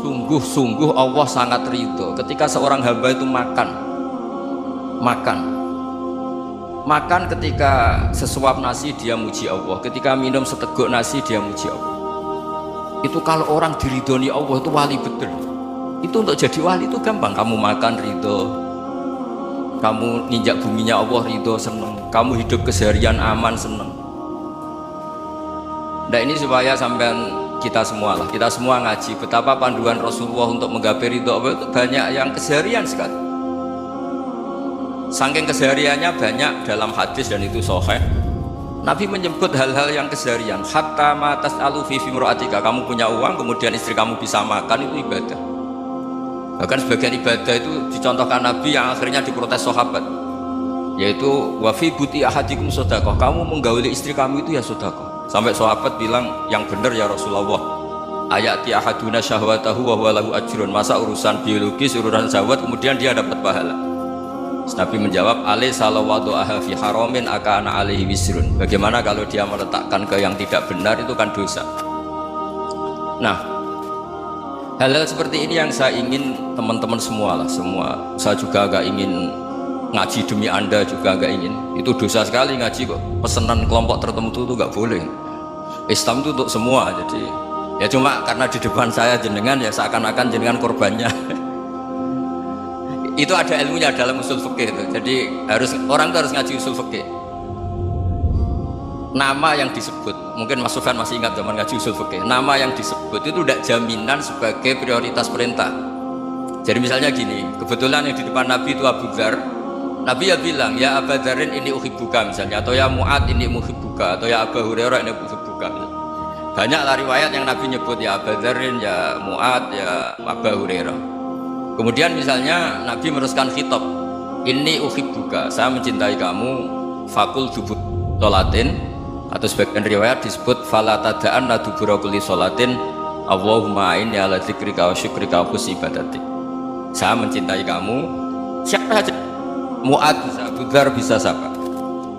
Sungguh-sungguh Allah sangat ridho ketika seorang hamba itu makan ketika sesuap nasi dia muji Allah, ketika minum seteguk nasi dia muji Allah. Itu kalau orang diridhoni Allah itu wali betul. Itu untuk jadi wali itu gampang. Kamu makan ridho, kamu nginjak buminya Allah ridho seneng, kamu hidup keseharian aman seneng. Nah ini supaya sampean kita semua ngaji betapa panduan Rasulullah untuk menggapai ridho Allah itu banyak yang keseharian sekali. Saking kesehariannya banyak dalam hadis dan itu sahih. Nabi menyebut hal-hal yang keseharian. Hatta ma tas'alu fi imra'atika, kamu punya uang kemudian istri kamu bisa makan, itu ibadah. Bahkan sebagian ibadah itu dicontohkan Nabi yang akhirnya diprotes sahabat, yaitu wa fi buti ahadikum shadaqah, kamu menggauli istri kamu itu ya sedekah. Sampai sahabat bilang, yang benar ya Rasulullah, ayati ahaduna syahwatahu wa huwa lahu ajrun, masa urusan biologis, urusan syahwat kemudian dia dapat pahala. Nabi menjawab, alaysa law wada'aha fi haramin akana alaihi wisrun, bagaimana kalau dia meletakkan ke yang tidak benar, itu kan dosa. Nah, hal-hal seperti ini yang saya ingin teman-teman semua, saya juga agak ingin ngaji demi Anda, juga agak ingin. Itu dosa sekali ngaji kok, pesanan kelompok tertentu itu gak boleh. Islam itu untuk semua, jadi ya cuma karena di depan saya jenengan ya seakan-akan jenengan korbannya. Itu ada ilmunya dalam usul fikih itu. Jadi orang itu harus ngaji usul fikih. Nama yang disebut, mungkin Mas Sufyan masih ingat zaman ngaji usul fikih, nama yang disebut itu tidak jaminan sebagai prioritas perintah. Jadi misalnya gini, kebetulan yang di depan Nabi itu Abu Dzar, Nabi ya bilang, ya Abu Dzarin ini uhibbuka misalnya, atau ya Mu'ad ini uhibbuka, atau ya Abu Hurairah ini uhibbuka. Banyaklah riwayat yang Nabi nyebut ya Abu Dzarin, ya Mu'ad, ya Abu Hurairah. Kemudian misalnya Nabi meneruskan khitab, ini uhibbuka, saya mencintai kamu, fakul dubut sholatin, atau sebagian riwayat disebut fala tada'an la dubura kulli sholatin Allahumma inni ala dzikrika wa syukrika wa husni ibadatik. Saya mencintai kamu, siapa saja, Mu'ad bisa, Abu Dzar bisa, siapa,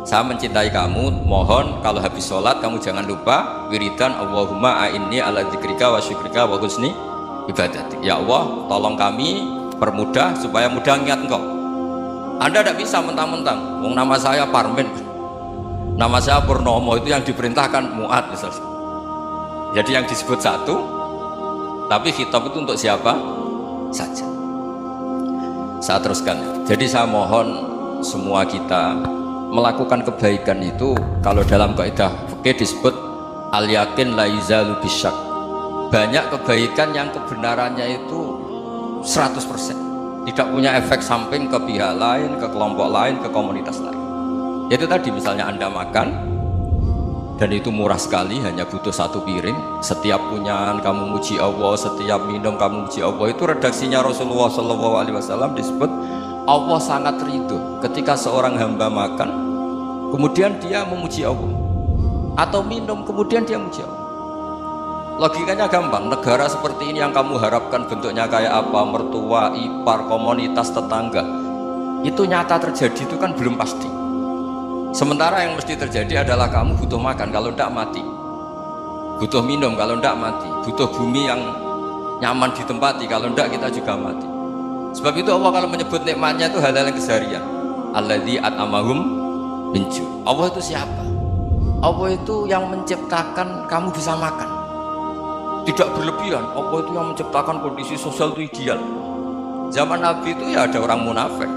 saya mencintai kamu, mohon kalau habis sholat kamu jangan lupa wiridan Allahumma a'inni ala dzikrika wa syukrika wa husni ibadatik. Ya Allah, tolong kami permudah supaya mudah ingat engkau. Anda tidak bisa mentang-mentang, nama saya Parmen, nama saya Purnomo, itu yang diperintahkan Mu'ad misalnya. Jadi yang disebut satu, tapi khitab itu untuk siapa saja. Saya teruskan. Jadi saya mohon semua kita melakukan kebaikan itu, kalau dalam kaidah fikih disebut al yakin la yuzalu bisyak. Banyak kebaikan yang kebenarannya itu 100%, tidak punya efek samping ke pihak lain, ke kelompok lain, ke komunitas lain. Itu tadi misalnya Anda makan dan itu murah sekali, hanya butuh satu piring, setiap punyaan kamu muji Allah, setiap minum kamu muji Allah. Itu redaksinya Rasulullah SAW disebut Allah sangat ridho ketika seorang hamba makan kemudian dia memuji Allah, atau minum kemudian dia memuji Allah. Logikanya gampang, negara seperti ini yang kamu harapkan bentuknya kayak apa, mertua, ipar, komunitas, tetangga, itu nyata terjadi itu kan belum pasti. Sementara yang mesti terjadi adalah kamu butuh makan, kalau tidak mati, butuh minum, kalau tidak mati, butuh bumi yang nyaman ditempati, kalau tidak kita juga mati. Sebab itu Allah kalau menyebut nikmatnya itu hal-hal yang keseharian. Alladzi at'amahum min ju'. Allah itu siapa? Allah itu yang menciptakan kamu bisa makan, tidak berlebihan. Allah itu yang menciptakan kondisi sosial itu ideal. Zaman Nabi itu ya ada orang munafik,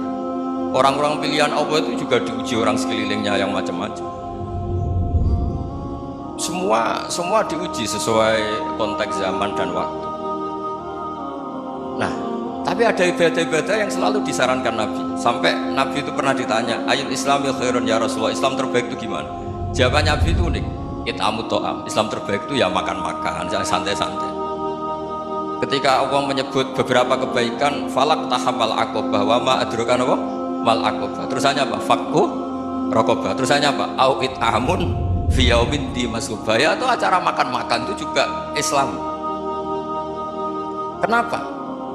orang-orang pilihan Allah itu juga diuji orang sekelilingnya yang macam-macam. Semua diuji sesuai konteks zaman dan waktu. Nah, tapi ada ibadah-ibadah yang selalu disarankan Nabi. Sampai Nabi itu pernah ditanya, ayat Islam ya khairun ya Rasulullah, Islam terbaik itu gimana? Jawabannya Nabi itu unik, it'amut ta'am, Islam terbaik itu ya makan-makan, jangan santai-santai. Ketika Allah menyebut beberapa kebaikan, falak tahamal aqobah wa ma adrokan apa? Mal aqobah. Terusannya apa? Fakku rokobah. Terusannya apa? Au it'amun fi yaumin di masubaya. Atau acara makan-makan itu juga Islam. Kenapa?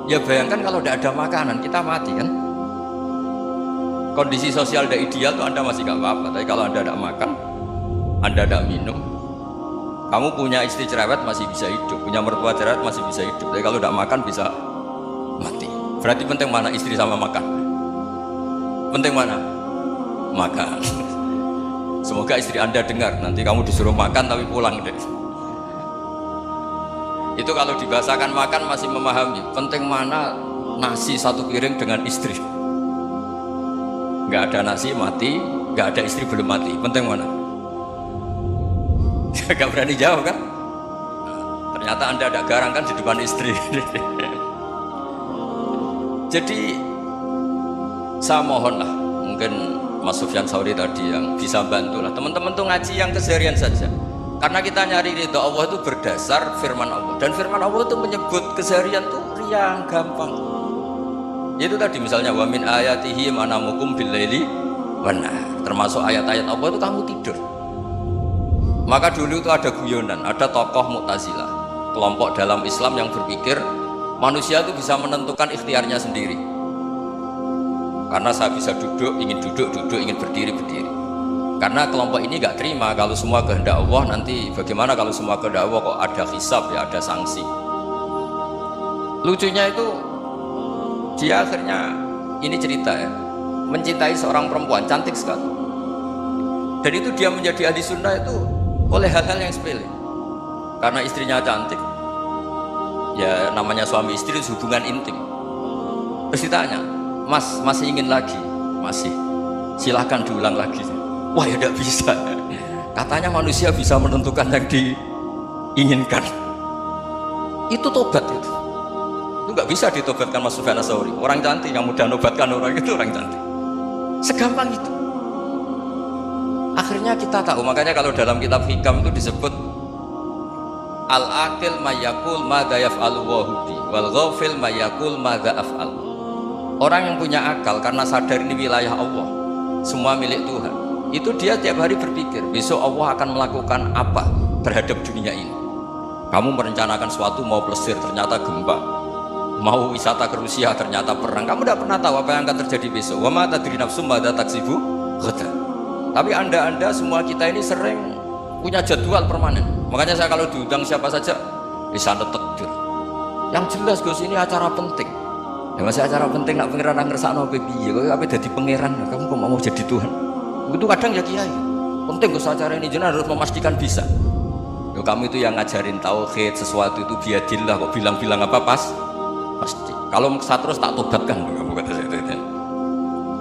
Ya bayangkan kalau tidak ada makanan kita mati kan. Kondisi sosial tidak ideal tuh Anda masih gak apa-apa, tapi kalau Anda tidak makan, Anda tidak minum, Kamu punya istri cerewet masih bisa hidup, punya mertua cerewet masih bisa hidup. Tapi kalau tidak makan bisa mati. Berarti penting mana istri sama makan? Penting mana? Makan. Semoga istri Anda dengar. Nanti kamu disuruh makan tapi pulang deh. Itu kalau dibahasakan makan masih memahami. Penting mana nasi satu piring dengan istri? Nggak ada nasi mati, nggak ada istri belum mati. Penting mana? Gak berani jawab kan? Ternyata Anda ada garang kan di depan istri. Jadi saya mohonlah, mungkin Mas Sufyan Sauri tadi yang bisa bantulah teman-teman tuh ngaji yang keseharian saja. Karena kita nyari ridho Allah itu berdasar firman Allah, dan firman Allah itu menyebut keseharian tuh riang gampang. Itu tadi misalnya wa min ayatihi manamukum billaili wan nahar. Termasuk ayat-ayat Allah itu kamu tidur. Maka dulu itu ada guyonan, ada tokoh Mu'tazilah, kelompok dalam Islam yang berpikir manusia itu bisa menentukan ikhtiarnya sendiri. Karena saya bisa duduk, ingin duduk, ingin berdiri, berdiri. Karena kelompok ini gak terima kalau semua kehendak Allah, nanti bagaimana kalau semua kehendak Allah kok ada hisab ya, ada sanksi. Lucunya itu dia akhirnya, ini cerita ya, mencintai seorang perempuan cantik sekali. Dan itu dia menjadi ahli sunnah itu oleh hal-hal yang sepele. Karena istrinya cantik, ya namanya suami istri itu hubungan intim. Terus ditanya, Mas masih ingin lagi? Masih. Silahkan diulang lagi. Wah ya tidak bisa. Katanya manusia bisa menentukan yang diinginkan. Itu tobat itu. Itu nggak bisa ditobatkan Mas Sufyan Ats-Tsauri. Orang cantik yang mudah nobatkan orang itu orang cantik. Segampang itu. Akhirnya kita tahu, makanya kalau dalam kitab hikam itu disebut al-aqil mayakul madza yaf'alu wa hudi wal ghafil mayakul madza af'al. Orang yang punya akal karena sadar ini wilayah Allah, semua milik Tuhan, itu dia tiap hari berpikir besok Allah akan melakukan apa terhadap dunia ini. Kamu merencanakan suatu mau plesir ternyata gempa, mau wisata ke Rusia ternyata perang. Kamu tidak pernah tahu apa yang akan terjadi besok. Wa ma tadri nafsum madza taksibu ghadan. Tapi anda semua kita ini sering punya jadwal permanen. Makanya saya kalau diundang siapa saja bisa takdir. Yang jelas Gus ini acara penting. Ya masih acara penting nak pangeran ngersakno kowe piye? Kowe ape dadi pangeran? Kamu kok mau jadi Tuhan? Itu kadang ya kiai. Penting Gus acara ini jenengan harus memastikan bisa. Yo kamu itu yang ngajarin tauhid, sesuatu itu biadillah kok bilang-bilang apa pasti. Kalau saya terus tak tobatkan kamu kata saya itu.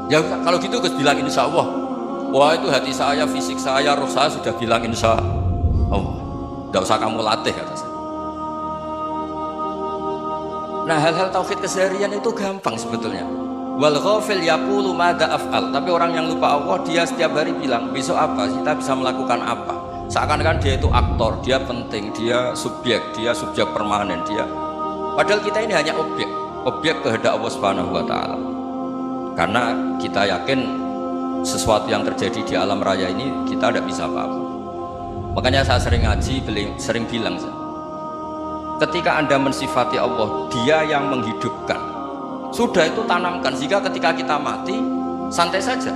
Ya kalau gitu Gus bilang insyaallah. Wah itu hati saya, fisik saya, roh saya sudah bilang insya Allah. Tidak usah kamu latih kata saya. Nah hal-hal tauhid keseharian itu gampang sebetulnya. Wal ghafil yaqulu madza af'al. Tapi orang yang lupa Allah dia setiap hari bilang besok apa, kita bisa melakukan apa. Seakan-akan dia itu aktor, dia penting, dia subjek permanen dia. Padahal kita ini hanya objek kehendak Allah Subhanahu wa taala. Karena kita yakin sesuatu yang terjadi di alam raya ini kita tidak bisa apa-apa. Makanya saya sering ngaji, sering bilang ketika Anda mensifati Allah, dia yang menghidupkan, sudah itu tanamkan sehingga ketika kita mati santai saja.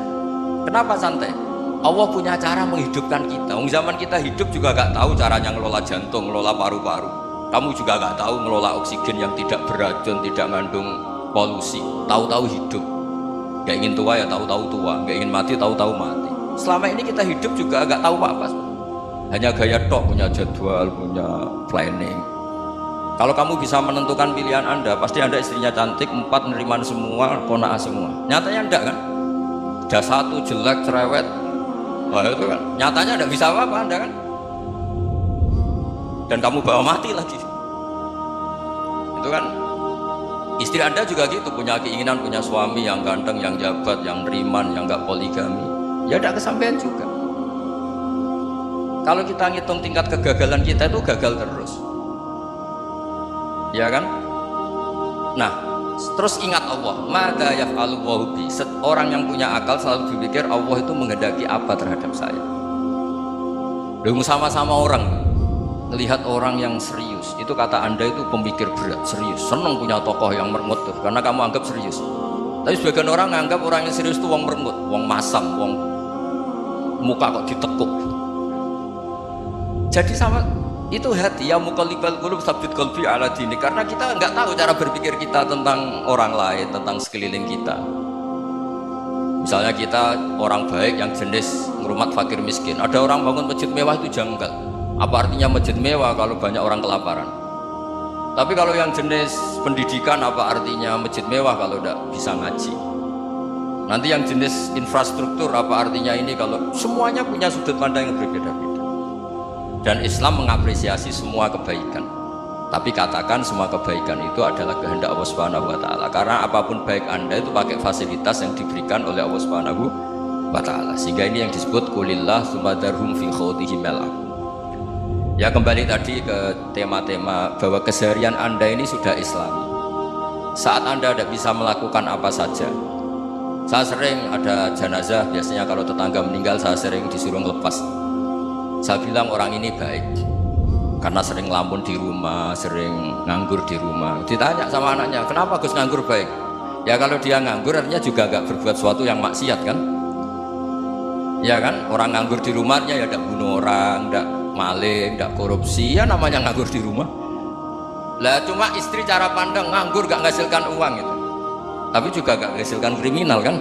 Kenapa santai? Allah punya cara menghidupkan kita. Zaman kita hidup juga gak tahu caranya ngelola jantung, ngelola paru-paru. Kamu juga gak tahu ngelola oksigen yang tidak beracun, tidak mengandung polusi. Tahu-tahu hidup. Gak ingin tua ya tahu-tahu tua, gak ingin mati tahu-tahu mati. Selama ini kita hidup juga gak tahu apa-apa. Hanya gaya tok, punya jadwal, punya planning. Kalau kamu bisa menentukan pilihan Anda, pasti Anda istrinya cantik, 4 neriman semua, kona'ah semua. Nyatanya enggak kan? Ada 1 jelek, cerewet. Wah itu kan, nyatanya enggak bisa apa-apa Anda kan? Dan kamu bawa mati lagi. Itu kan, istri Anda juga gitu, punya keinginan, punya suami yang ganteng, yang jabat, yang neriman, yang enggak poligami. Ya enggak kesampaian juga. Kalau kita ngitung tingkat kegagalan kita itu gagal terus. Ya kan? Nah, terus ingat Allah, maka yaf'alu wa bi. Orang yang punya akal selalu berpikir Allah itu menghendaki apa terhadap saya. Dengan sama-sama orang melihat orang yang serius, itu kata Anda itu pemikir berat, serius, senang punya tokoh yang merengut tuh, karena kamu anggap serius. Tapi sebagian orang anggap orang yang serius itu wong merengut, wong masam, wong muka kok ditekuk. Jadi sama itu hati, ya muqallibal qulub tsabbit qalbi ala dinik, karena kita nggak tahu cara berpikir kita tentang orang lain, tentang sekeliling kita. Misalnya kita orang baik yang jenis ngurmat fakir miskin, ada orang bangun masjid mewah itu janggal. Apa artinya masjid mewah kalau banyak orang kelaparan? Tapi kalau yang jenis pendidikan, apa artinya masjid mewah kalau tidak bisa ngaji? Nanti yang jenis infrastruktur, apa artinya ini kalau semuanya punya sudut pandang yang berbeda-beda. Dan Islam mengapresiasi semua kebaikan. Tapi katakan semua kebaikan itu adalah kehendak Allah Subhanahu wa taala. Karena apapun baik Anda itu pakai fasilitas yang diberikan oleh Allah Subhanahu wa taala. Sehingga ini yang disebut qulillah tsumma darhum fi khawdihim yal'ab. Ya, kembali tadi ke tema-tema bahwa keseharian Anda ini sudah Islami. Saat Anda tidak bisa melakukan apa saja. Saya sering ada jenazah, biasanya kalau tetangga meninggal saya sering disuruh ngelepas. Saya bilang orang ini baik karena sering ngelamun di rumah, sering nganggur di rumah. Ditanya sama anaknya, kenapa Gus nganggur baik? Ya kalau dia nganggur artinya juga gak berbuat sesuatu yang maksiat kan? Ya kan, orang nganggur di rumahnya ya tidak bunuh orang, tidak maling, tidak korupsi, ya namanya nganggur di rumah. Lah cuma istri cara pandang nganggur gak menghasilkan uang itu, tapi juga gak menghasilkan kriminal kan?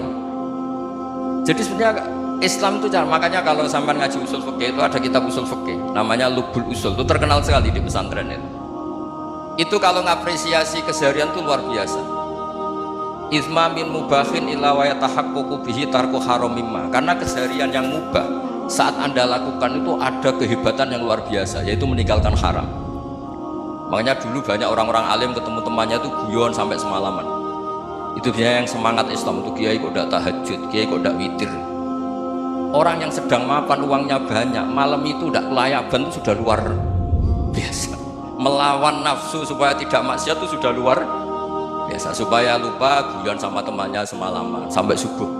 Jadi sebenarnya Islam itu cara, makanya kalau sampai ngaji usul fikih itu ada kitab usul fikih namanya Lubul Usul, itu terkenal sekali di pesantren itu. Itu kalau ngapresiasi keseharian itu luar biasa. Isma min mubahin illa wa yatahaqququ bihi tarku haramimma. Karena keseharian yang mubah saat Anda lakukan itu ada kehebatan yang luar biasa, yaitu meninggalkan haram. Makanya dulu banyak orang-orang alim ketemu temannya itu guyon sampai semalaman. Itu biasanya yang semangat Islam itu, kiai kok tidak tahajud, kiai kok tidak witir. Orang yang sedang mapan uangnya banyak, malam itu tidak kelayaban itu sudah luar biasa. Melawan nafsu supaya tidak maksiat itu sudah luar biasa. Supaya lupa guyon sama temannya semalaman sampai subuh,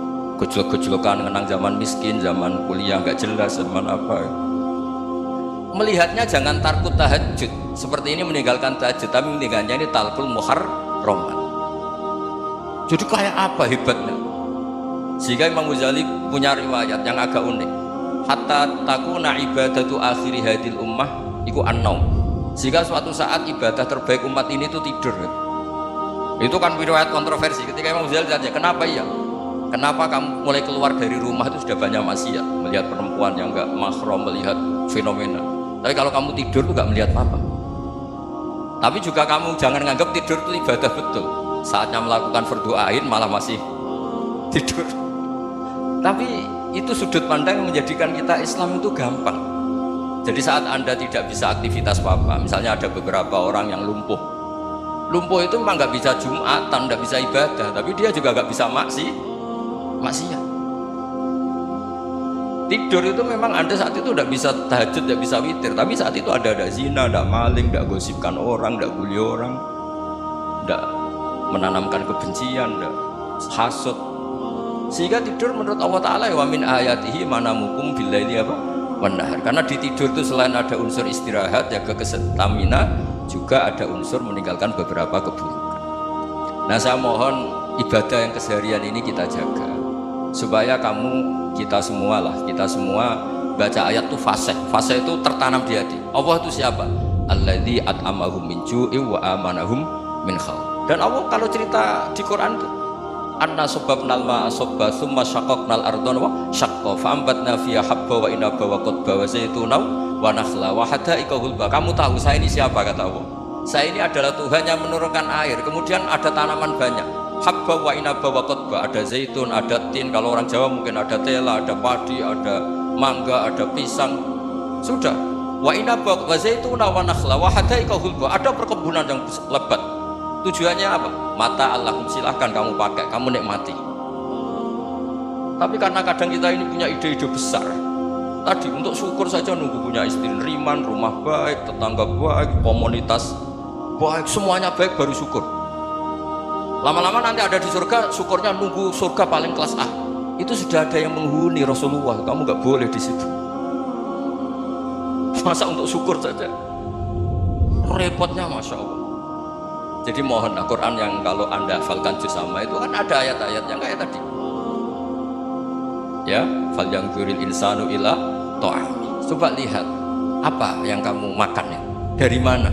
gejolak-gejolokan mengenang zaman miskin, zaman kuliah nggak jelas, zaman apa. Melihatnya jangan tarkut tahajud seperti ini, meninggalkan tahajud, tapi meninggalkannya ini talqul muharramat. Jadi kayak apa hebatnya? Sehingga Imam Ghazali punya riwayat yang agak unik. Hatta takuna ibadatu akhiri hadil ummah iku an-naum. Sehingga suatu saat ibadah terbaik umat ini itu tidur. Itu kan riwayat kontroversi. Ketika Imam Ghazali tanya, kenapa iya? Kenapa kamu mulai keluar dari rumah itu sudah banyak maksiat, melihat perempuan yang enggak mahram, melihat fenomena. Tapi kalau kamu tidur tuh enggak melihat apa-apa. Tapi juga kamu jangan nganggap tidur itu ibadah betul. Saatnya melakukan fardu ain malah masih tidur. Tapi itu sudut pandang yang menjadikan kita Islam itu gampang. Jadi saat Anda tidak bisa aktivitas apa-apa, misalnya ada beberapa orang yang lumpuh itu memang nggak bisa Jumatan, nggak bisa ibadah, tapi dia juga nggak bisa maksiat. Tidur itu memang Anda saat itu nggak bisa tahajud, nggak bisa witir, tapi saat itu ada zina, ada maling, nggak gosipkan orang, nggak bully orang, nggak menanamkan kebencian, nggak hasud. Sehingga tidur menurut Allah Ta'ala wa min ayatihi manamukum billaili apa wanahar. Karena di tidur itu selain ada unsur istirahat, jaga stamina, juga ada unsur meninggalkan beberapa keburukan. Nah, saya mohon ibadah yang keseharian ini kita jaga supaya kita semua baca ayat itu fase itu tertanam di hati. Allah itu siapa? Alladzi at'amahum min ju'i wa amanahum min khauf. Dan Allah kalau cerita di Quran itu anna sababnal ma'a sabba tsumma syaqqaqnal ardha wa syaqqa fa'ambatna fiha habba wa inaba wa qadba wa zaituna wa nakhla wa hada'iqa hulba. Kamu tahu saya ini siapa, kata Allah? Saya ini adalah Tuhan yang menurunkan air, kemudian ada tanaman banyak, habba wa inaba wa qadba, ada zaitun, ada tin, kalau orang Jawa mungkin ada tela, ada padi, ada mangga, ada pisang. Sudah. Wa inaba wa zaituna wa nakhla wa hada'iqa hulba, ada perkebunan yang lebat. Tujuannya apa? Mata Allahum, silahkan kamu pakai, kamu nikmati. Tapi karena kadang kita ini punya ide-ide besar. Tadi untuk syukur saja nunggu punya istri riman, rumah baik, tetangga baik, komunitas baik, semuanya baik baru syukur. Lama-lama nanti ada di surga, syukurnya nunggu surga paling kelas A. Itu sudah ada yang menghuni Rasulullah, kamu nggak boleh di situ. Masa untuk syukur saja? Repotnya Masya Allah. Jadi mohon Al-Quran yang kalau Anda hafalkan juz sama itu kan ada ayat-ayat yang kayak tadi. Ya, fal yanzuril insanu ila ta'ami. Coba lihat apa yang kamu makan ya? Dari mana?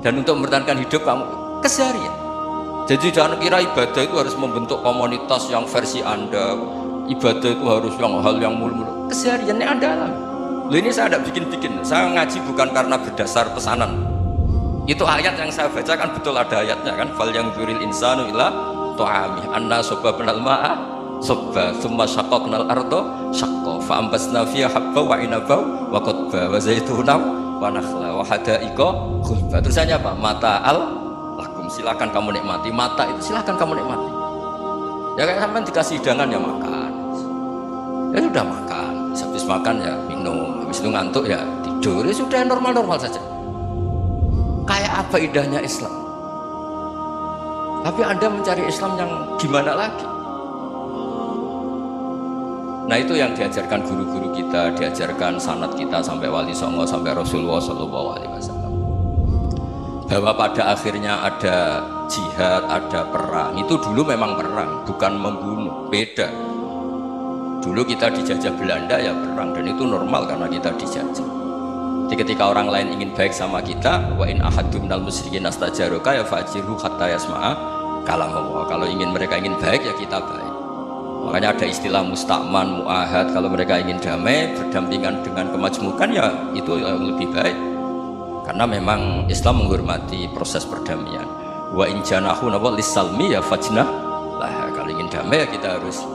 Dan untuk mempertahankan hidup kamu keseharian. Jadi jangan kira ibadah itu harus membentuk komunitas yang versi Anda. Ibadah itu harus yang hal yang mulu-mulu. Kesehariannya Anda alami. Loh, ini saya tidak bikin-bikin. Saya ngaji bukan karena berdasar pesanan. Itu ayat yang saya baca kan betul ada ayatnya kan. Fal yang dzuril insanu ila ta'ami anna sababnal ma'a sabba thumma shaqqaqnal arda shaqqa fa ambasna fiha habba wa inaba wa qadba wa zaituna wa nakhla wa hadaiqa ghulba. Terusannya apa? Mata'al lakum, silakan kamu nikmati. Mata itu silakan kamu nikmati. Ya kayak sampean dikasih hidangan ya makan. Ya sudah makan. Habis makan ya minum. Habis itu ngantuk ya tidur. Ya sudah normal-normal saja. Kayak apa indahnya Islam. Tapi Anda mencari Islam yang gimana lagi? Nah itu yang diajarkan guru-guru kita, diajarkan sanad kita sampai Wali Songo, sampai Rasulullah SAW. Bahwa pada akhirnya ada jihad, ada perang. Itu dulu memang perang, bukan membunuh, beda. Dulu kita dijajah Belanda ya perang, dan itu normal karena kita dijajah. Jadi ketika orang lain ingin baik sama kita, wa in ahadun minal musyrikin astajaruka ya fajiru hatta yasma'a kalam Allah. Kalau mereka ingin baik ya kita baik. Makanya ada istilah musta'man, mu'ahad. Kalau mereka ingin damai, berdampingan dengan kemajmukan ya itu yang lebih baik. Karena memang Islam menghormati proses perdamaian. Wa in janahu lis-salmi ya fajnah lah. Kalau ingin damai ya kita harus